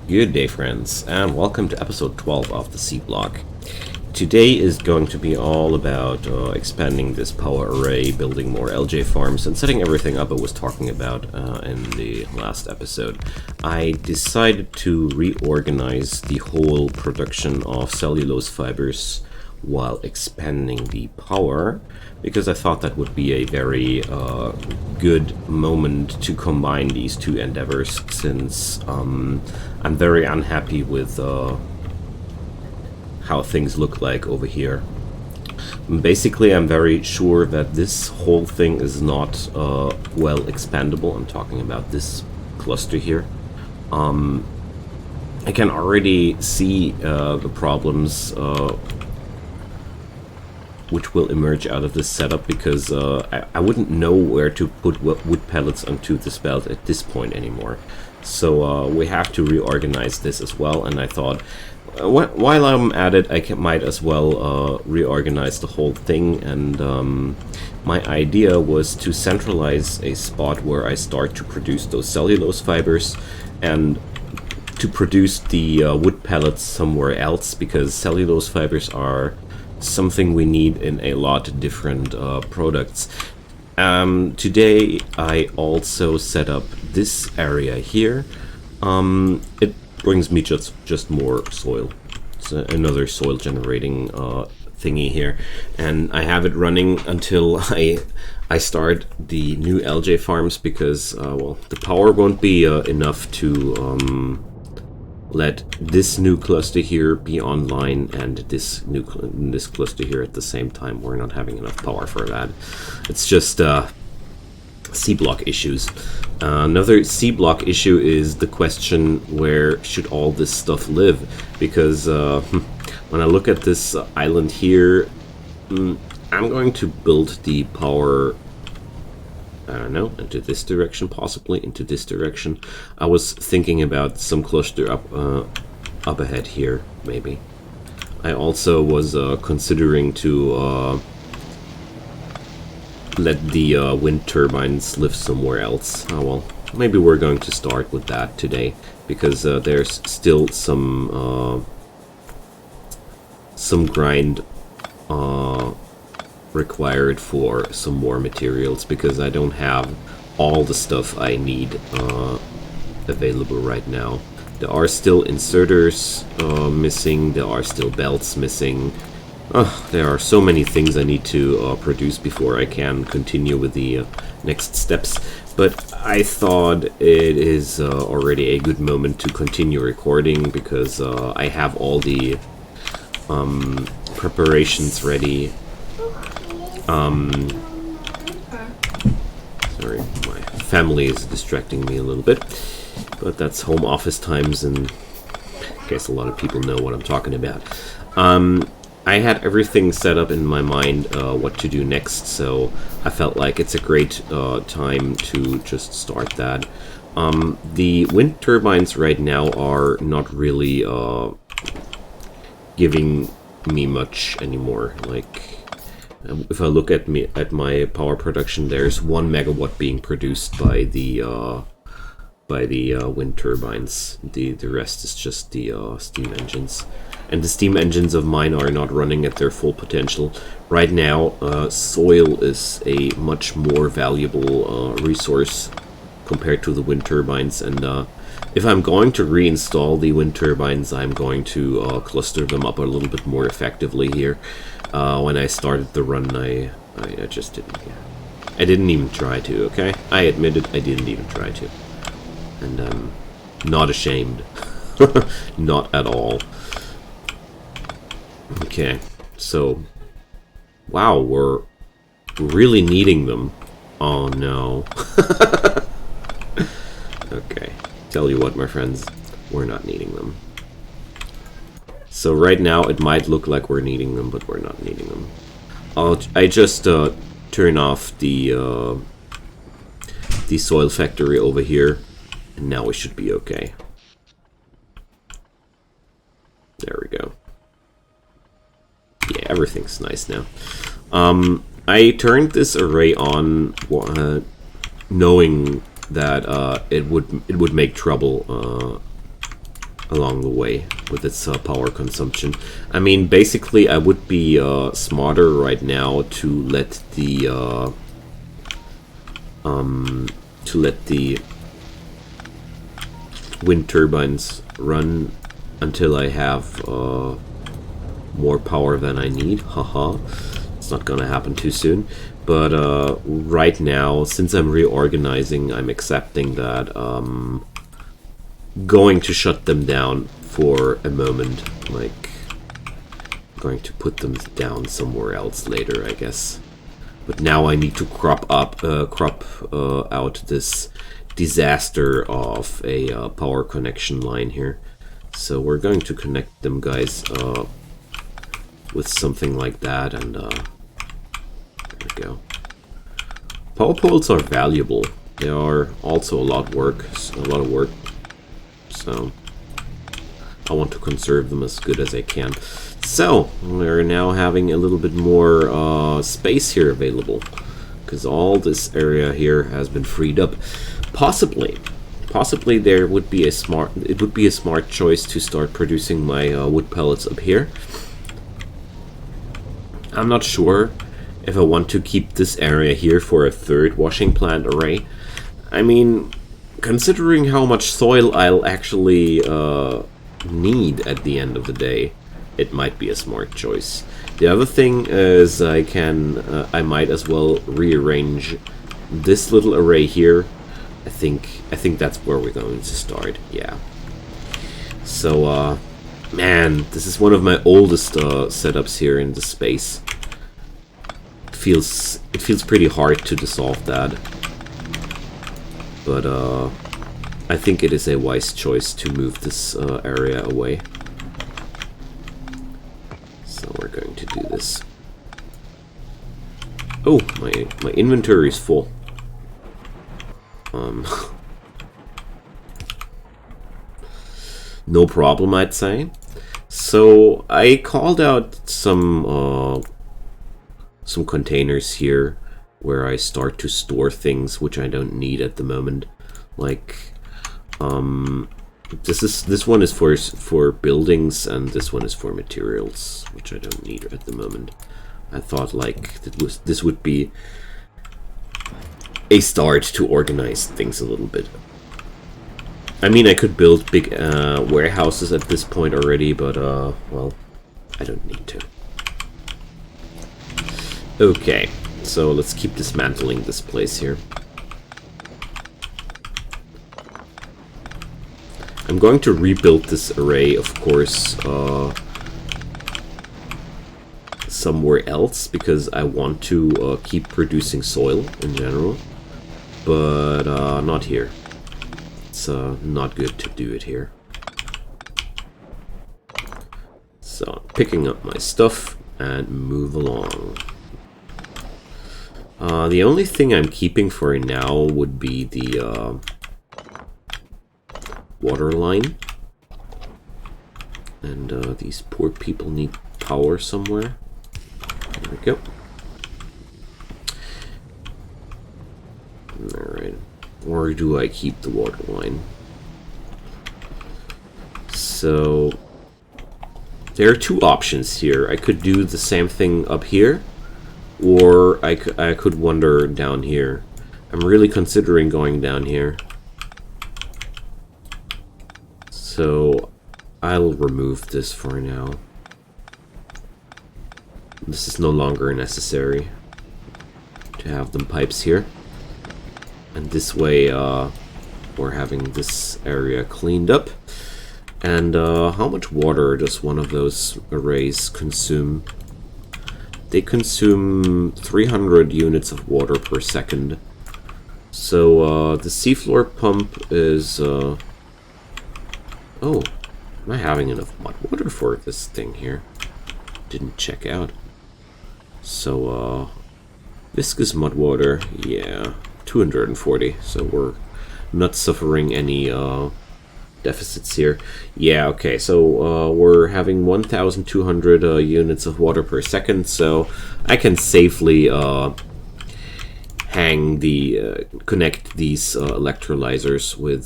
Good day, friends, and welcome to episode 12 of the Seablock. Today is going to be all about expanding this power array, building more LJ farms, and setting everything up I was talking about in the last episode. I decided to reorganize the whole production of cellulose fibers while expanding the power, because I thought that would be a very good moment to combine these two endeavors, since I'm very unhappy with how things look like over here. Basically, I'm very sure that this whole thing is not well expandable. I'm talking about this cluster here. I can already see the problems which will emerge out of this setup, because I wouldn't know where to put wood pellets onto this belt at this point anymore. So we have to reorganize this as well, and I thought, while I'm at it, I might as well reorganize the whole thing. And my idea was to centralize a spot where I start to produce those cellulose fibers, and to produce the wood pellets somewhere else, because cellulose fibers are something we need in a lot of different products. Today I also set up this area here. It brings me just more soil. It's another soil generating thingy here, and I have it running until I start the new LJ farms, because well, the power won't be enough to let this new cluster here be online and this cluster here at the same time. We're not having enough power for that. It's just C-block issues. Another C-block issue is the question, where should all this stuff live? Because when I look at this island here, I'm going to build the power, I don't know, into this direction, possibly into this direction. I was thinking about some cluster up ahead here, maybe. I also was considering to let the wind turbines live somewhere else. Oh well, maybe we're going to start with that today, because there's still some grind required for some more materials, because I don't have all the stuff I need available right now. There are still inserters missing, there are still belts missing. There are so many things I need to produce before I can continue with the next steps, but I thought it is already a good moment to continue recording, because I have all the preparations ready. Sorry, my family is distracting me a little bit, but that's home office times, and I guess a lot of people know what I'm talking about. I had everything set up in my mind what to do next, so I felt like it's a great time to just start that. The wind turbines right now are not really giving me much anymore. Like, if I look at my power production, there's 1 megawatt being produced by the wind turbines. The rest is just the steam engines, and the steam engines of mine are not running at their full potential right now. Soil is a much more valuable resource compared to the wind turbines, and if I'm going to reinstall the wind turbines, I'm going to cluster them up a little bit more effectively here. When I started the run, I just didn't. Yeah. I didn't even try to. Okay, I admit it. I didn't even try to, and I'm not ashamed. Not at all. Okay, so wow, we're really needing them. Oh no. Okay, tell you what, my friends, we're not needing them. So right now it might look like we're needing them, but we're not needing them. I just turn off the soil factory over here, and now we should be okay. There we go. Yeah, everything's nice now. I turned this array on knowing that it would make trouble along the way with its power consumption. I mean, basically, I would be smarter right now to let the wind turbines run until I have more power than I need. Haha, it's not gonna happen too soon. But right now, since I'm reorganizing, I'm accepting that going to shut them down for a moment, like going to put them down somewhere else later, I guess. But now I need to crop out this disaster of a power connection line here. So we're going to connect them, guys, with something like that, and there we go. Power poles are valuable. They are also a lot of work, so I want to conserve them as good as I can. So we're now having a little bit more space here available, because all this area here has been freed up. Possibly there would be a smart choice to start producing my wood pellets up here. I'm not sure if I want to keep this area here for a third washing plant array. I mean, considering how much soil I'll actually need at the end of the day, it might be a smart choice. The other thing is I might as well rearrange this little array here. I think that's where we're going to start. Yeah. So man, this is one of my oldest setups here in the space. It feels pretty hard to dissolve that, but I think it is a wise choice to move this area away. So we're going to do this. Oh, my inventory is full. No problem, I'd say. So I called out some containers here where I start to store things which I don't need at the moment. Like this one is for buildings, and this one is for materials, which I don't need at the moment. I thought like this would be a start to organize things a little bit. I mean, I could build big warehouses at this point already, but well, I don't need to. Okay, so let's keep dismantling this place here. I'm going to rebuild this array, of course, somewhere else, because I want to keep producing soil in general, but not here. It's not good to do it here. So, picking up my stuff and move along. The only thing I'm keeping for now would be the water line. And these poor people need power somewhere. There we go. Alright. Or do I keep the water line? So there are two options here. I could do the same thing up here, or I could wander down here. I'm really considering going down here. So I'll remove this for now. This is no longer necessary to have them pipes here. And this way we're having this area cleaned up. And how much water does one of those arrays consume? They consume 300 units of water per second. So the seafloor pump is... oh, am I having enough mud water for this thing here? Didn't check out. So viscous mud water, yeah, 240. So we're not suffering any deficits here. Yeah, okay, so we're having 1,200 units of water per second, so I can safely connect these electrolyzers with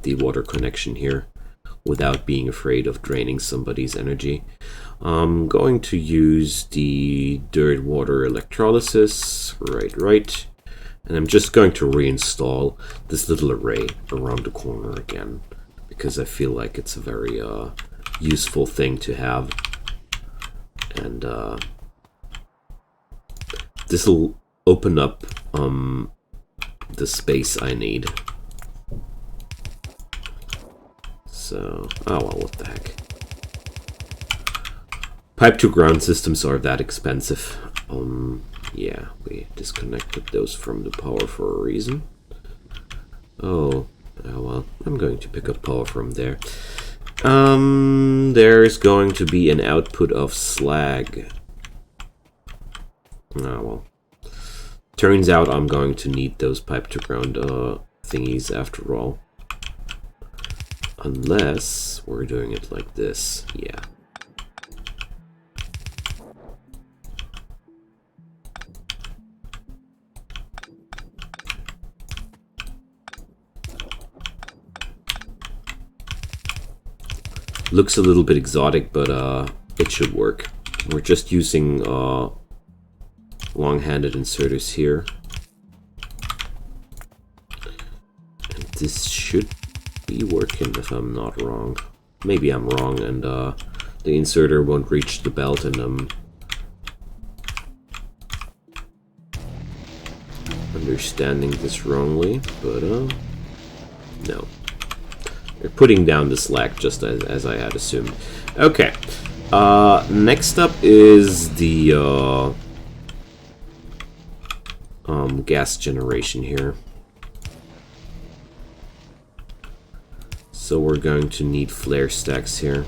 the water connection here. without being afraid of draining somebody's energy. I'm going to use the dirt water electrolysis, right, and I'm just going to reinstall this little array around the corner again, because I feel like it's a very useful thing to have. And this will open up the space I need. So, oh well, what the heck. Pipe to ground systems are that expensive. Yeah, we disconnected those from the power for a reason. Oh well, I'm going to pick up power from there. There's going to be an output of slag. Oh well. Turns out I'm going to need those pipe to ground thingies after all. Unless we're doing it like this, yeah. Looks a little bit exotic, but it should work. We're just using long-handed inserters here. And this should be working if I'm not wrong. Maybe I'm wrong and the inserter won't reach the belt and I'm understanding this wrongly, but no. They're putting down the slack just as I had assumed. Okay. Next up is the gas generation here. So we're going to need flare stacks here.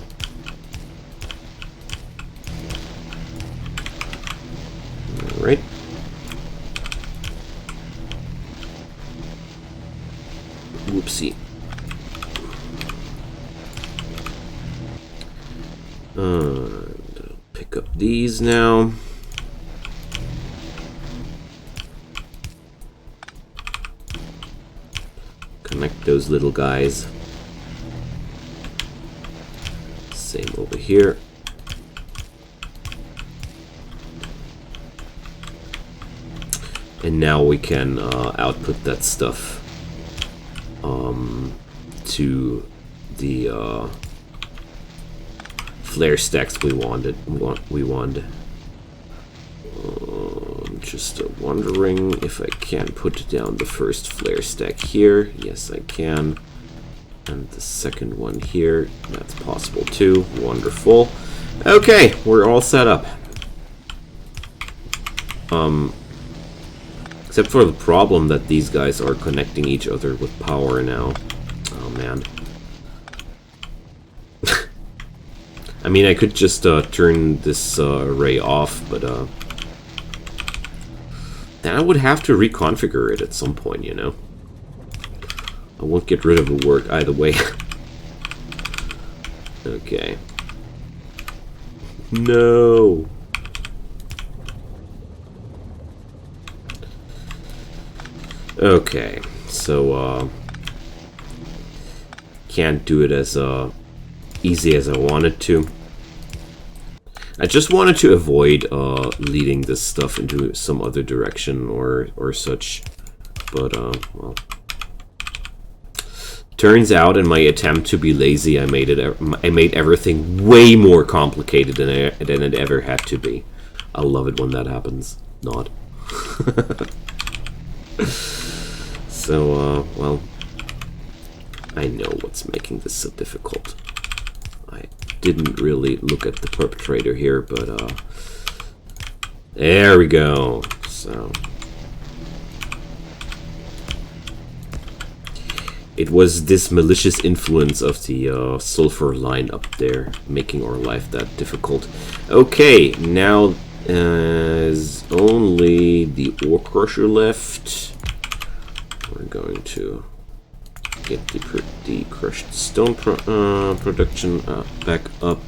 Alright. Whoopsie. Pick up these now. Connect those little guys. Same over here. And now we can output that stuff to the flare stacks we wanted. Just wondering if I can put down the first flare stack here. Yes, I can. And the second one here. That's possible too. Wonderful. Okay, we're all set up. Except for the problem that these guys are connecting each other with power now. Oh man. I mean, I could just turn this array off, but then I would have to reconfigure it at some point, you know? I won't get rid of the work either way. Okay. No! Okay, so can't do it as easy as I wanted to. I just wanted to avoid leading this stuff into some other direction or such, but well. Turns out, in my attempt to be lazy, I made everything way more complicated than it ever had to be. I love it when that happens. Not. So, well, I know what's making this so difficult. I didn't really look at the perpetrator here, but there we go. So it was this malicious influence of the sulfur line up there making our life that difficult. Okay, now there's only the ore crusher left. We're going to get the crushed stone production back up.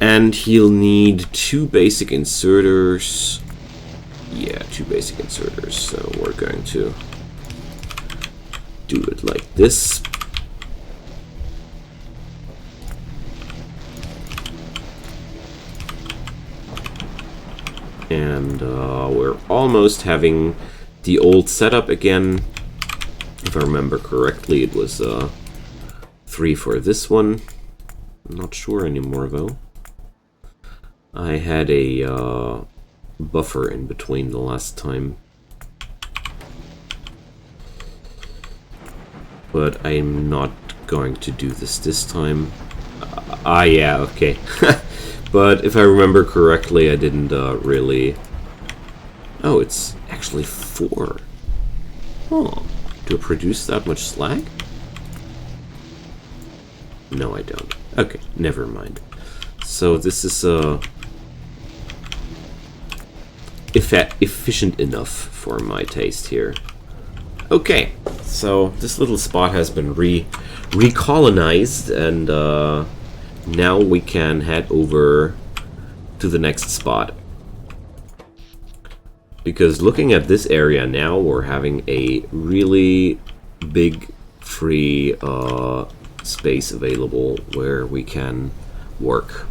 And he'll need 2 basic inserters. Yeah, 2 basic inserters. So we're going to do it like this. And we're almost having the old setup again. If I remember correctly, it was 3 for this one. I'm not sure anymore though. I had a buffer in between the last time. But I'm not going to do this time. Yeah, okay. But if I remember correctly, I didn't really... Oh, it's actually 4. Oh, do I produce that much slag? No, I don't. Okay, never mind. So this is efficient enough for my taste here. Okay, so this little spot has been recolonized, and now we can head over to the next spot. Because looking at this area now, we're having a really big free space available where we can work.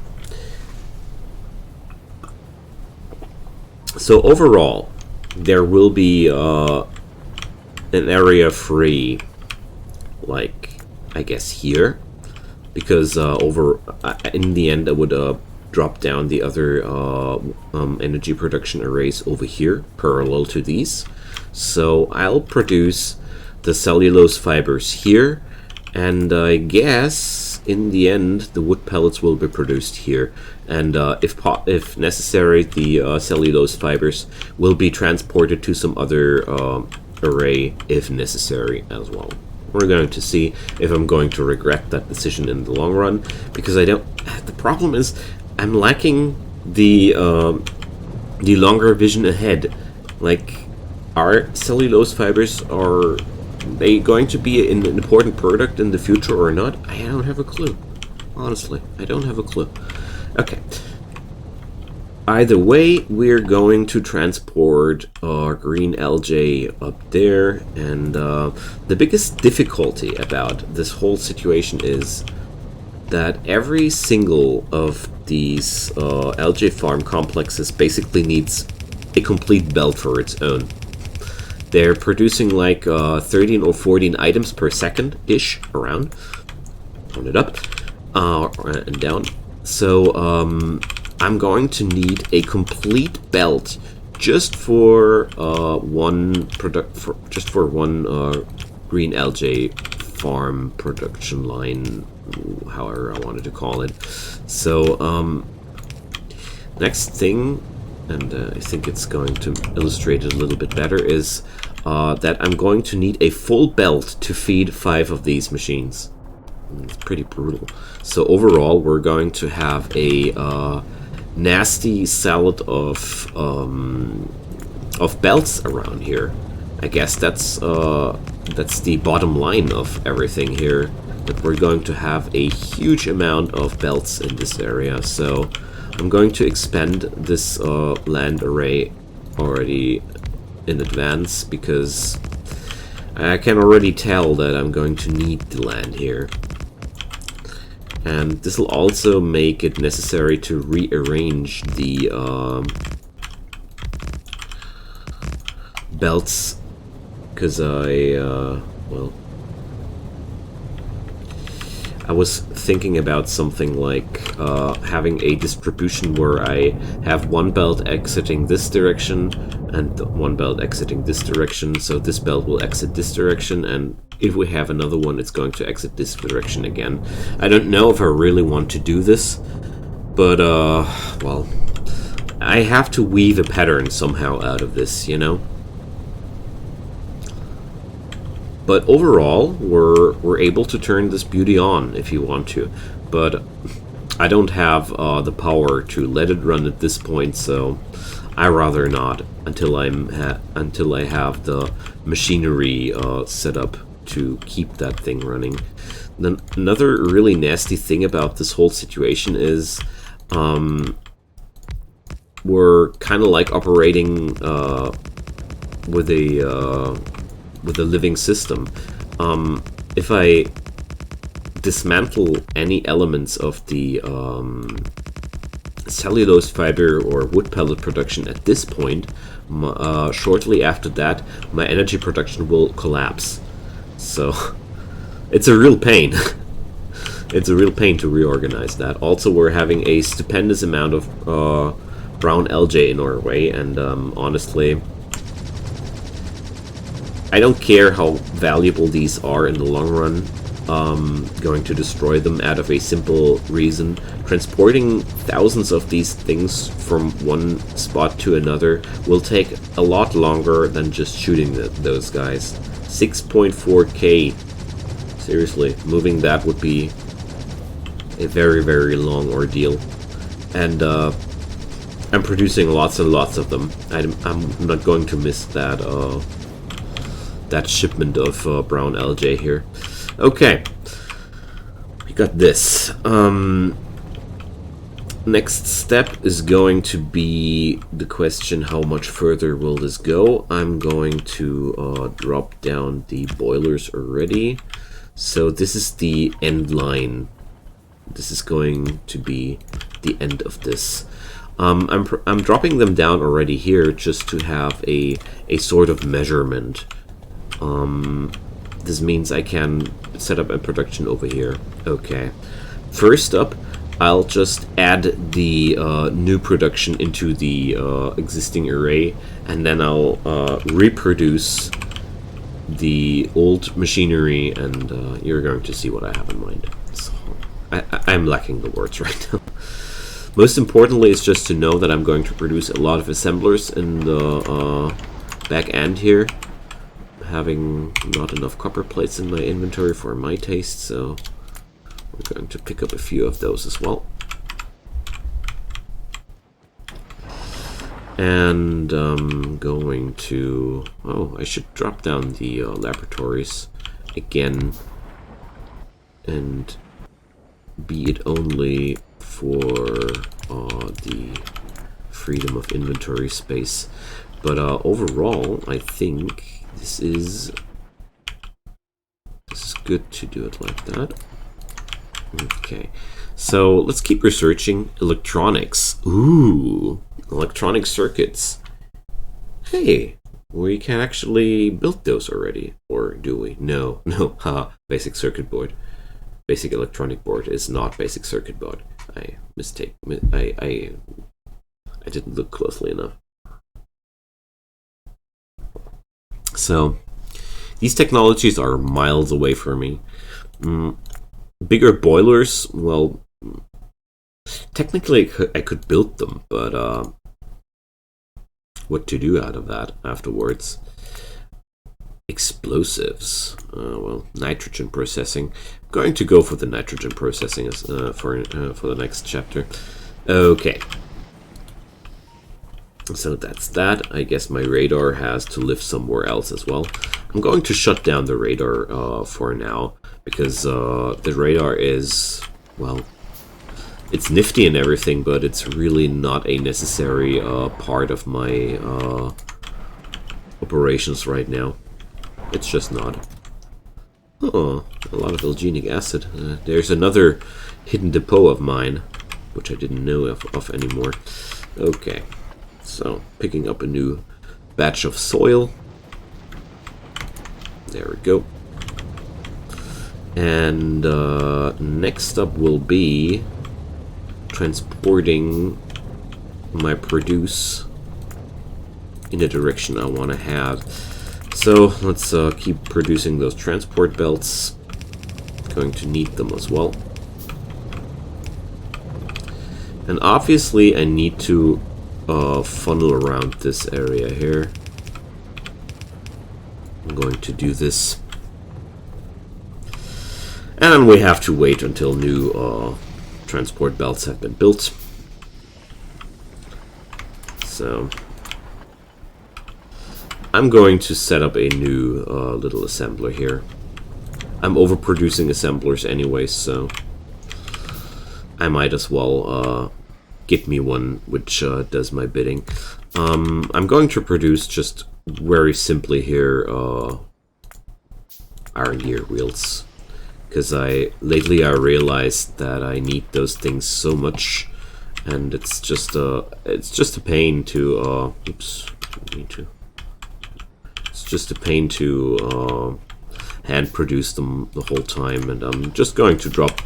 So overall, there will be an area free, like I guess here, because in the end I would drop down the other energy production arrays over here, parallel to these. So I'll produce the cellulose fibers here, and I guess in the end the wood pellets will be produced here, and if necessary, the cellulose fibers will be transported to some other array if necessary as well. We're going to see if I'm going to regret that decision in the long run, because I don't. The problem is I'm lacking the longer vision ahead. Like, are cellulose fibers, are they going to be an important product in the future or not? I don't have a clue. Honestly, I don't have a clue. Okay. Either way, we're going to transport our green algae up there, and the biggest difficulty about this whole situation is that every single of these algae farm complexes basically needs a complete belt for its own. They're producing like 13 or 14 items per second-ish, around. Turn it up and down. So I'm going to need a complete belt just for one green algae farm production line, however I wanted to call it. So next thing, and I think it's going to illustrate it a little bit better, is that I'm going to need a full belt to feed 5 of these machines. It's pretty brutal. So overall, we're going to have a nasty salad of belts around here. I guess that's the bottom line of everything here, that we're going to have a huge amount of belts in this area. So I'm going to expand this land array already in advance, because I can already tell that I'm going to need the land here. And this will also make it necessary to rearrange the belts, because I was thinking about something like having a distribution where I have one belt exiting this direction and one belt exiting this direction, so this belt will exit this direction, and if we have another one, it's going to exit this direction again. I don't know if I really want to do this, but well, I have to weave a pattern somehow out of this, you know? But overall, we're able to turn this beauty on if you want to, but I don't have the power to let it run at this point, so I rather not until until I have the machinery set up to keep that thing running. Then another really nasty thing about this whole situation is we're kind of like operating with a living system. If I dismantle any elements of the cellulose fiber or wood pellet production at this point, shortly after that, my energy production will collapse. So it's a real pain. It's a real pain to reorganize that. Also, we're having a stupendous amount of brown algae in our way, and honestly, I don't care how valuable these are in the long run. Going to destroy them out of a simple reason. Transporting thousands of these things from one spot to another will take a lot longer than just shooting those guys. 6.4K. Seriously, moving that would be a very, very long ordeal. And I'm producing lots and lots of them. I'm not going to miss that that shipment of brown algae here. Okay, we got this. Next step is going to be the question, how much further will this go? I'm going to drop down the boilers already. So this is the end line. This is going to be the end of this. I'm dropping them down already here just to have a sort of measurement. This means I can set up a production over here. Okay. First up, I'll just add the new production into the existing array, and then I'll reproduce the old machinery, and you're going to see what I have in mind. So, I'm lacking the words right now. Most importantly is just to know that I'm going to produce a lot of assemblers in the back end here. Having not enough copper plates in my inventory for my taste, so we're going to pick up a few of those as well. And I'm going to... oh, I should drop down the laboratories again, and be it only for the freedom of inventory space. But overall, I think this is good to do it like that. Okay, so let's keep researching electronics. Ooh, electronic circuits. Hey, we can actually build those already, or do we? No, haha, basic circuit board. Basic electronic board is not basic circuit board. I didn't look closely enough. So these technologies are miles away from me. Bigger boilers, well, technically I could build them, but what to do out of that afterwards? Explosives, well, nitrogen processing. I'm going to go for the nitrogen processing as, for the next chapter. Okay. So that's that. I guess my radar has to live somewhere else as well. I'm going to shut down the radar for now, because the radar is, well, it's nifty and everything, but it's really not a necessary part of my operations right now. It's just not. Oh, a lot of alginic acid. There's another hidden depot of mine, which I didn't know of anymore. Okay. So, picking up a new batch of soil. There we go. And next up will be transporting my produce in the direction I want to have. So, let's keep producing those transport belts. Going to need them as well. And obviously I need to funnel around this area here. I'm going to do this, and we have to wait until new transport belts have been built. So I'm going to set up a new little assembler here. I'm overproducing assemblers anyway, so I might as well get me one which does my bidding. I'm going to produce just very simply here iron gear wheels, because lately I realized that I need those things so much, and it's just a pain to oops, need to. It's just a pain to hand produce them the whole time, and I'm just going to drop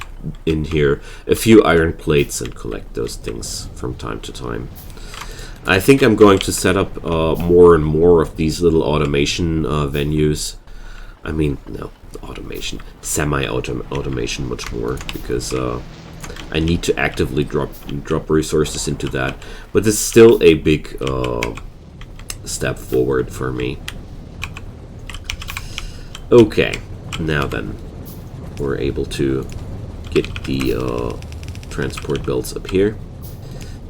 in here a few iron plates and collect those things from time to time. I think I'm going to set up more and more of these little automation venues. I mean, no, automation, semi-automation much more, because I need to actively drop resources into that. But it's still a big step forward for me. Okay, now then, we're able to get the transport belts up here.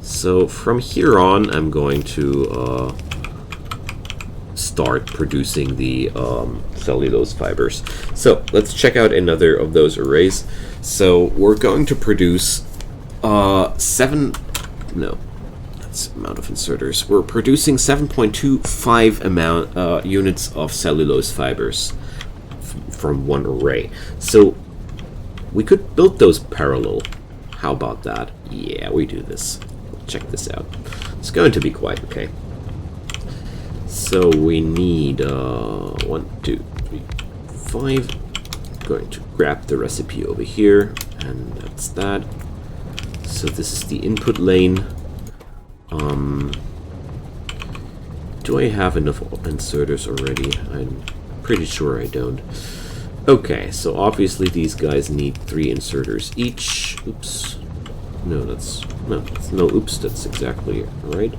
So from here on, I'm going to start producing the cellulose fibers. So let's check out another of those arrays. So we're going to produce amount of inserters. We're producing 7.25 units of cellulose fibers from one array. So we could build those parallel. How about that? Yeah, we do this. Check this out. It's going to be quite okay. So we need 1, 2, 3, 5. Going to grab the recipe over here, and that's that. So this is the input lane. Do I have enough inserters already? I'm pretty sure I don't. Okay, so obviously these guys need 3 inserters each. Oops. No, that's exactly right.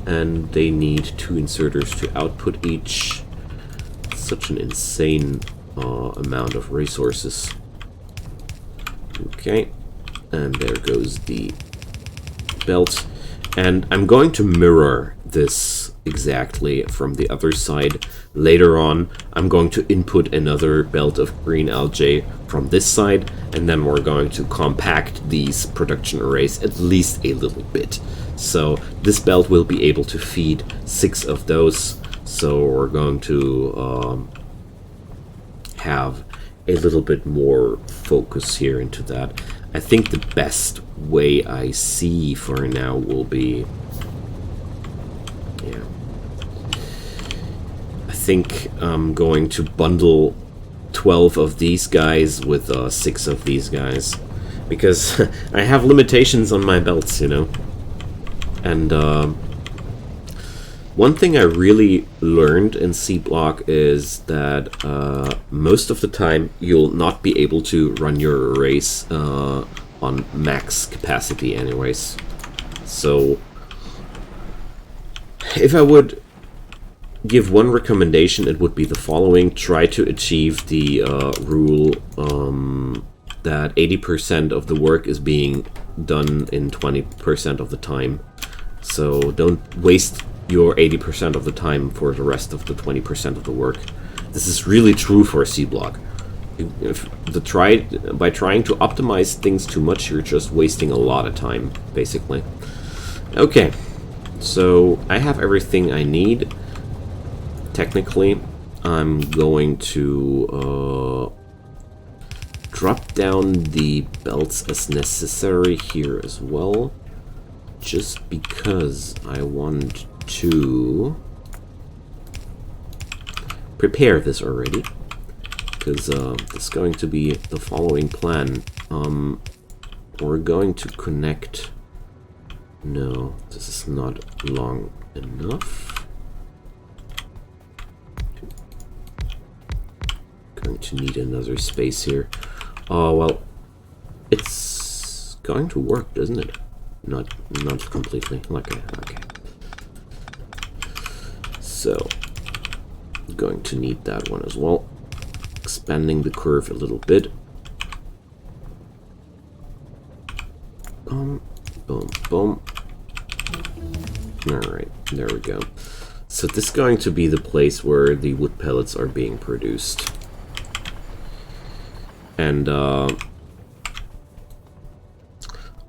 And they need 2 inserters to output each. Such an insane amount of resources. Okay, and there goes the belt. And I'm going to mirror this exactly from the other side. Later on, I'm going to input another belt of green algae from this side, and then we're going to compact these production arrays at least a little bit. So this belt will be able to feed 6 of those. So we're going to have a little bit more focus here into that. I think the best way I see for now will be, yeah, I think I'm going to bundle 12 of these guys with 6 of these guys, because I have limitations on my belts, you know. And one thing I really learned in Seablock is that most of the time you'll not be able to run your arrays on max capacity anyways. So if I would give one recommendation, it would be the following. Try to achieve the rule that 80% of the work is being done in 20% of the time. So don't waste your 80% of the time for the rest of the 20% of the work. This is really true for Seablock. By trying to optimize things too much, you're just wasting a lot of time, basically. Okay, so I have everything I need. Technically, I'm going to drop down the belts as necessary here as well, just because I want to prepare this already, because it's going to be the following plan. We're going to connect. No, this is not long enough. Going to need another space here. Oh well, it's going to work, doesn't it? Not completely. Okay. So, going to need that one as well. Expanding the curve a little bit. Boom, boom, boom. Alright, there we go. So this is going to be the place where the wood pellets are being produced. And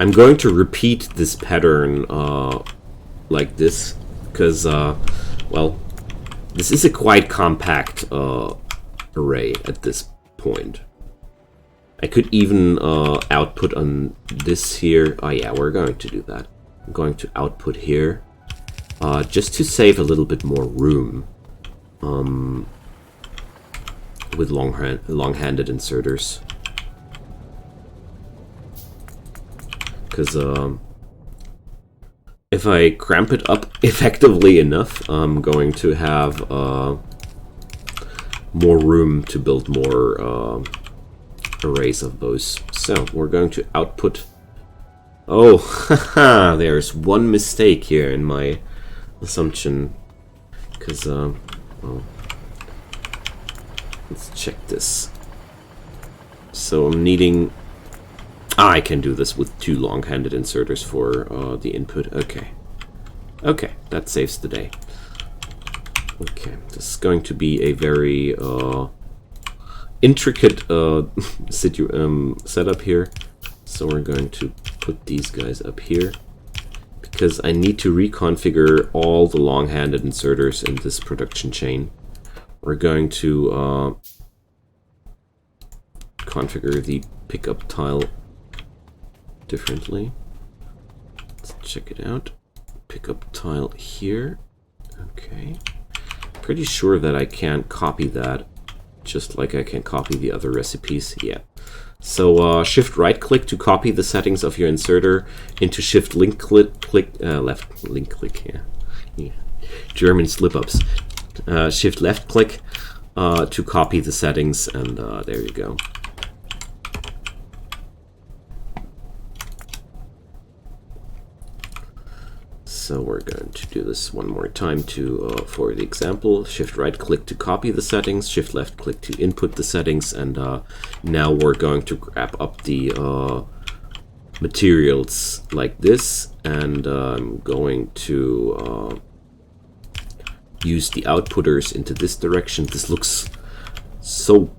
I'm going to repeat this pattern like this, because, well, this is a quite compact array at this point. I could even output on this here. Oh yeah, we're going to do that. I'm going to output here just to save a little bit more room with long-handed inserters. Because if I cramp it up effectively enough, I'm going to have more room to build more arrays of those. So we're going to output. Oh, haha! There's one mistake here in my assumption. Because well, let's check this. So I'm needing. I can do this with 2 long-handed inserters for the input. Okay. Okay, that saves the day. Okay, this is going to be a very intricate setup here. So we're going to put these guys up here because I need to reconfigure all the long-handed inserters in this production chain. We're going to configure the pickup tile differently. Let's check it out. Pickup tile here. Okay. Pretty sure that I can copy that just like I can copy the other recipes. Yeah. So shift right click to copy the settings of your inserter into shift link click left link click. Yeah. German slip-ups. Shift left click to copy the settings, and there you go. So we're going to do this one more time to for the example. Shift right click to copy the settings, shift left click to input the settings, and now we're going to grab up the materials like this, and I'm going to use the outputters into this direction. This looks so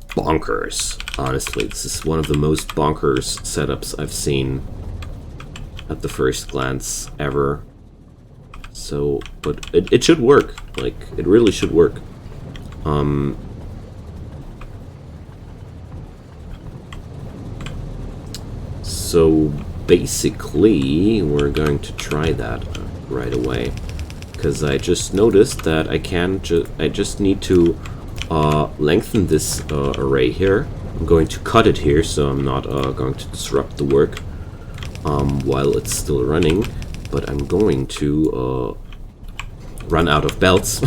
bonkers, honestly. This is one of the most bonkers setups I've seen at the first glance ever. So, but it should work. Like, it really should work. So basically, we're going to try that right away, because I just noticed that I just need to lengthen this array here. I'm going to cut it here, so I'm not going to disrupt the work while it's still running, but I'm going to run out of belts.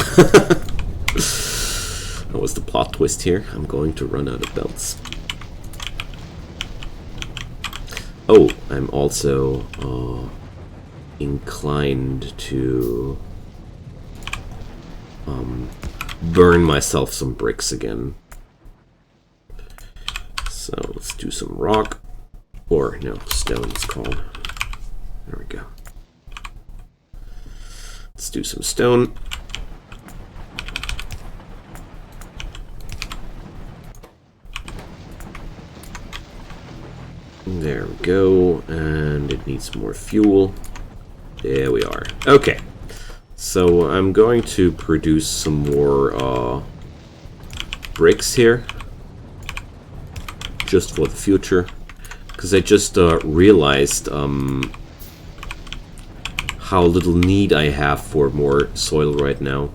That was the plot twist here. I'm going to run out of belts. Oh, I'm also inclined to burn myself some bricks again. So let's do some rock. Or, no, stone it's called. There we go. Let's do some stone. There we go. And it needs more fuel. There we are. Okay. So I'm going to produce some more bricks here. Just for the future. Because I just realized how little need I have for more soil right now.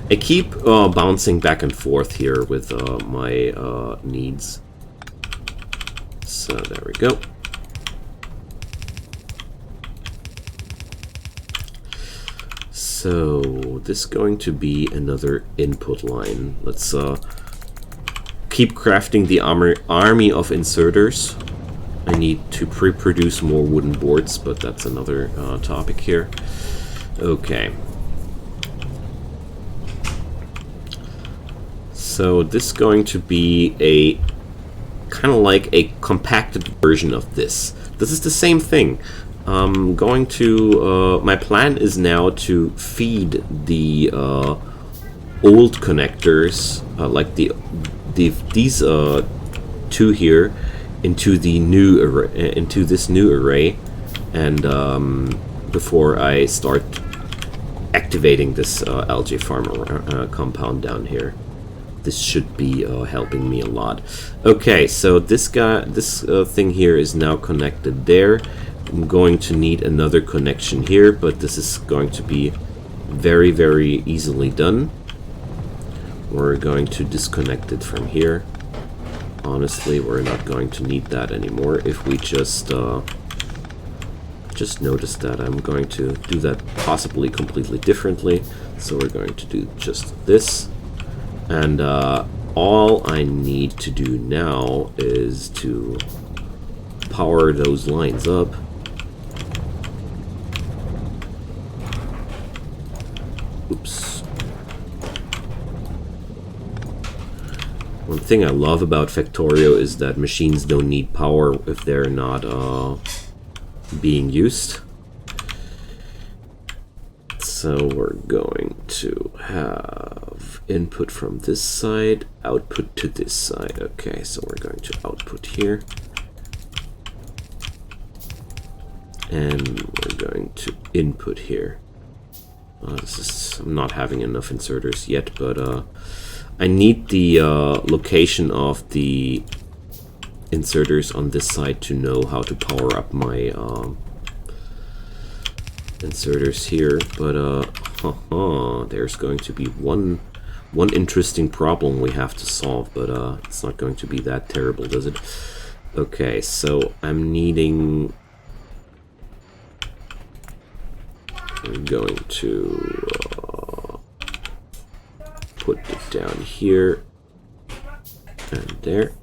I keep bouncing back and forth here with my needs. So there we go. So this is going to be another input line. Let's keep crafting the army of inserters. I need to pre-produce more wooden boards, but that's another topic here. Okay. So this is going to be a kind of like a compacted version of this. This is the same thing. Going to my plan is now to feed the old connectors, like these two here, into the new array, into this new array, and before I start activating this algae farm compound down here. this should be helping me a lot. Okay, so this thing here is now connected there. I'm going to need another connection here, but this is going to be very, very easily done. We're going to disconnect it from here. Honestly, we're not going to need that anymore. If we just noticed that I'm going to do that possibly completely differently. So we're going to do just this. And all I need to do now is to power those lines up. Oops. One thing I love about Factorio is that machines don't need power if they're not being used. So we're going to have input from this side, output to this side. Okay, so we're going to output here. And we're going to input here. I'm not having enough inserters yet, but I need the location of the inserters on this side to know how to power up my inserters here. But there's going to be one interesting problem we have to solve, but it's not going to be that terrible, does it? Okay, so I'm going to put it down here and there.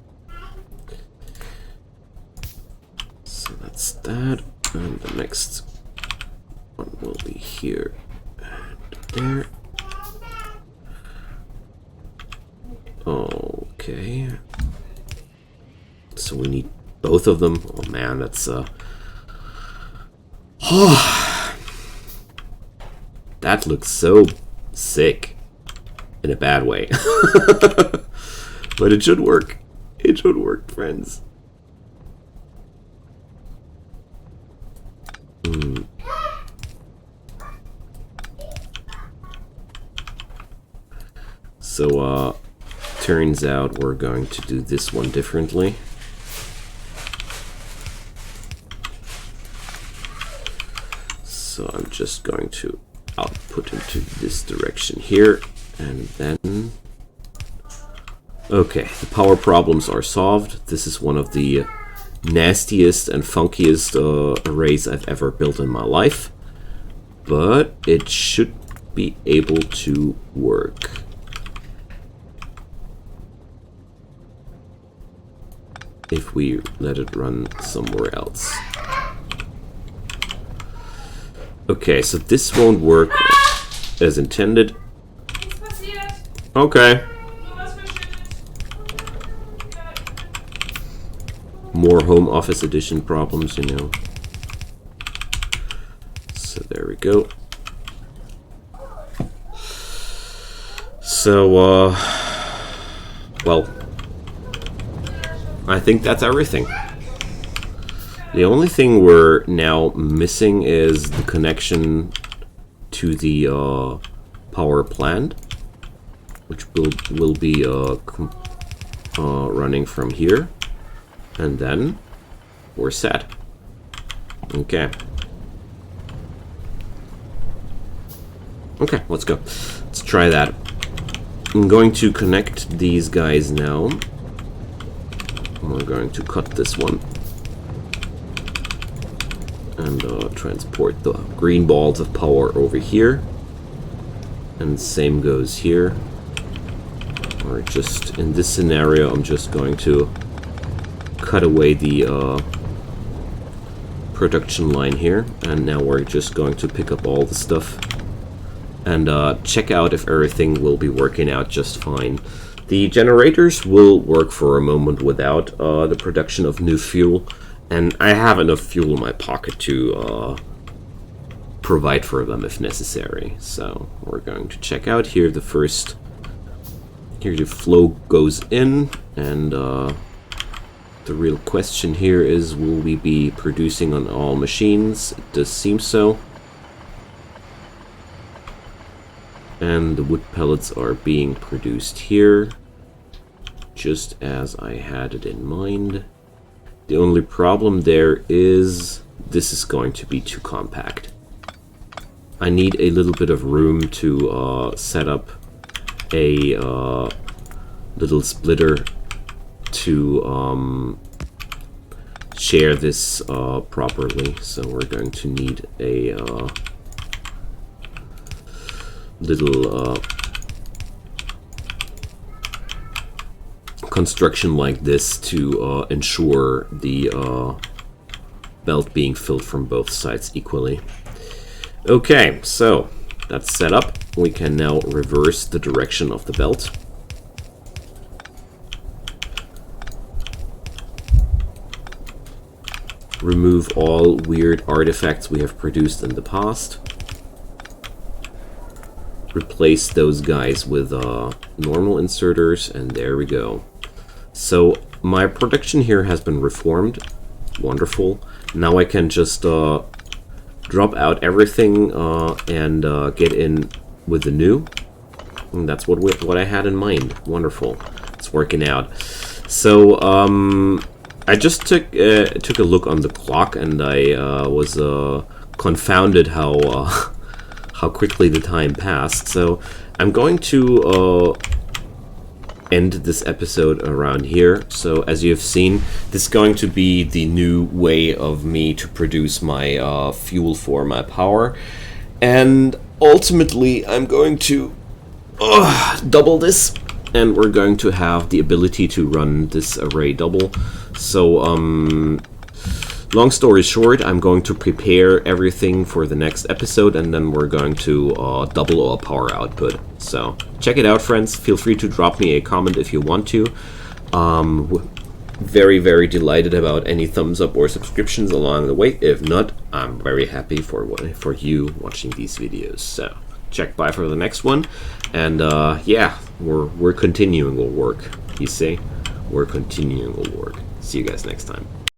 So that's that, and the next one will be here and there. Okay. So we need both of them. Oh man, that's that looks so sick in a bad way. But it should work. It should work, friends. So turns out we're going to do this one differently. So I'm just going to output into this direction here, and then okay, the power problems are solved. This is one of the nastiest and funkiest arrays I've ever built in my life, but it should be able to work. If we let it run somewhere else. Okay, so this won't work as intended. Okay. More home office edition problems, you know. So there we go. So, well, I think that's everything. The only thing we're now missing is the connection to the power plant, which will be running from here, and then we're set. Okay. Okay, let's go. Let's try that. I'm going to connect these guys now. We're going to cut this one. And transport the green balls of power over here. And same goes here. Or just in this scenario, I'm just going to cut away the production line here. And now we're just going to pick up all the stuff and check out if everything will be working out just fine. The generators will work for a moment without the production of new fuel. And I have enough fuel in my pocket to provide for them if necessary. So we're going to check out here. Here the flow goes in, and the real question here is, will we be producing on all machines? It does seem so. And the wood pellets are being produced here. just as I had it in mind. The only problem there is this is going to be too compact. I need a little bit of room to set up a little splitter to share this properly. So we're going to need a little construction like this to ensure the belt being filled from both sides equally. Okay, so that's set up. We can now reverse the direction of the belt. Remove all weird artifacts we have produced in the past. Replace those guys with normal inserters, and there we go. So my production here has been reformed. Wonderful. Now I can just drop out everything and get in with the new. And that's what I had in mind. Wonderful. It's working out. So I just took a look on the clock, and I was confounded how quickly the time passed. So I'm going to end this episode around here. So as you have seen, this is going to be the new way of me to produce my fuel for my power, and ultimately I'm going to double this, and we're going to have the ability to run this array double. So long story short, I'm going to prepare everything for the next episode, and then we're going to double our power output. So check it out, friends. Feel free to drop me a comment if you want to. Very, very delighted about any thumbs up or subscriptions along the way. If not, I'm very happy for you watching these videos. So check by for the next one. And yeah, we're continuing our work. You see? We're continuing our work. See you guys next time.